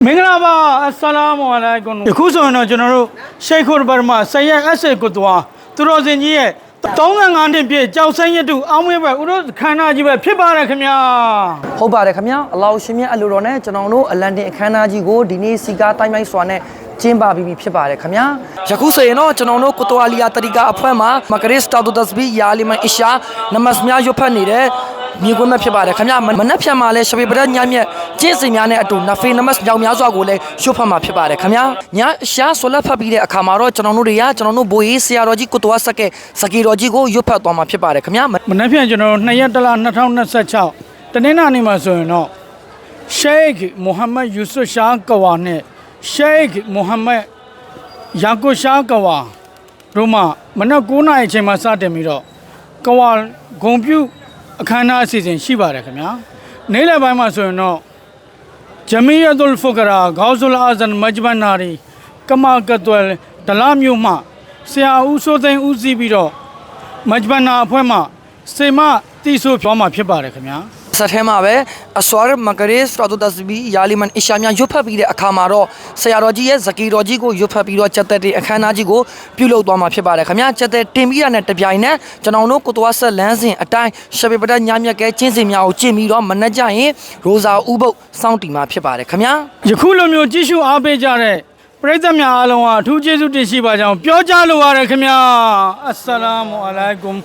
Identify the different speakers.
Speaker 1: မင်္ဂလာပါအစ္စလာမ်အလိုင်ကွမ်ယခုဆိုရင်တော့ကျွန်တော်တို့ရှိတ်ခုရ်ဘာမာဆယက်အဆက်ကိုတွားသူတော်စင်ကြီးရဲ့35နှစ်ပြည့်ကြောက်ဆိုင်ရတုအောင်းမွေးပဲဥတို့ခန္ဓာကြီးပဲဖြစ်ပါတယ်ခင်ဗျာ
Speaker 2: ဟုတ်ပါတယ်ခင်ဗျာအလောရှင်မြတ်အလိုတော်နဲ့ကျွန်တော်တို့အလန်တင်အခမ်းအနားကြီးကိုဒီနေ့စီကားတိုင်းတိုင်းစွာနဲ့ကျင်းပပြီးဖြစ်ပါတယ်ခင်ဗျာယခုဆိုရင်တော့ကျွန်တော်တို့ကိုတိုအလီယာတရီကာအဖွဲ့မှာမကရစ်စတာဒိုဒတ်ဘီယာလီမန်အရှာနမတ်များရွတ်ဖတ်နေတဲ့မြေကွန်းမဲ့ဖြစ်ပါတယ်ခင်ဗျာမနက်ဖြန်မှာလဲရှပေပရက်ညမြက်ကျင်းစင်များနဲ့အတူနဖေနမတ်ကြောင်များစွာကိုလည်းရွတ်ဖတ်မှာဖြစ်ပါတယ်ခင်ဗျာညရှာဆွလက်ဖတ်ပြီးတဲ့အခါမှာတော့ကျွန်တော်တို့တွေကကျွန်တော်တို့ဘိုးရေးဆရာတော်ကြီးကိုတိုအဆက်ကစကီတော်ကြီးကိုရွတ်ဖတ်သွားမှာဖြစ်ပါတယ်ခင်ဗျာ
Speaker 1: မနက်ဖြန်ကျွန်တော်တို့2ရက်တလ2026တနင်္လာနေ့မှာဆိုရင်တော့ရှိတ်မိုဟာမက်ယူဆုရှာကဝါနဲ့ရှိတ်မိုဟာမက်ယာကိုရှာကဝါတို့မှမနက်9:00နာရီအချိန်မှာစတင်ပြီးတော့ကဝါဂုံပြုအခမ်းအနားအစီအစဉ်ရှိပါတယ်ခင်ဗျာနေ့လယ်ပိုင်းမှာဆိုရင်တော့ဂျမီယတ်ုလ်ဖူကရာဂေါဇူလ်အာဇန်မဂျ်ဘန်နာရီကမာကတ်ဝဲလ်ဒလာမျိုးမှဆရာဦးစိုးသိန်းဦးစီးပြီးတော့မဂျ်ဘန်နာအဖွဲ့မှစေမတီဆိုပြောမှာဖြစ်ပါတယ်ခင်ဗျာ
Speaker 2: ဆက်ထဲမှာပဲအဆွာမကရေစတာဒိုဒတ်ဘီယာလီမန်အရှာများရွတ်ဖတ်ပြီးတဲ့အခါမှာတော့ဆရာတော်ကြီးရဲ့ဇကီတော်ကြီးကိုရွတ်ဖတ်ပြီးတော့ချက်သက်တဲ့အခမ်းအနားကြီးကိုပြုလုပ်သွားမှာဖြစ်ပါတယ်ခင်ဗျာချက်သက်တင်ပြီးရတဲ့တပြိုင်နက်ကျွန်တော်တို့ကိုတိုးဆက်လမ်းစဉ်အတိုင်းရှပေပဒညမြက်ကဲကျင်းစင်များကိုကျင့်ပြီးတော့မနှက်ကြရင်ရိုဇာဥပုပ်စောင့်တီမှာဖြစ်ပါတယ်ခင်ဗျာ
Speaker 1: ယခုလိုမျိုးကြည့်ရှုအားပေးကြတဲ့ပရိသတ်များအားလုံးဟာအထူးကျေးဇူးတင်ရှိပါကြောင်းပြောကြားလိုပါတယ်ခင်ဗျာအစ္စလာမ်အလိုင်ကွမ်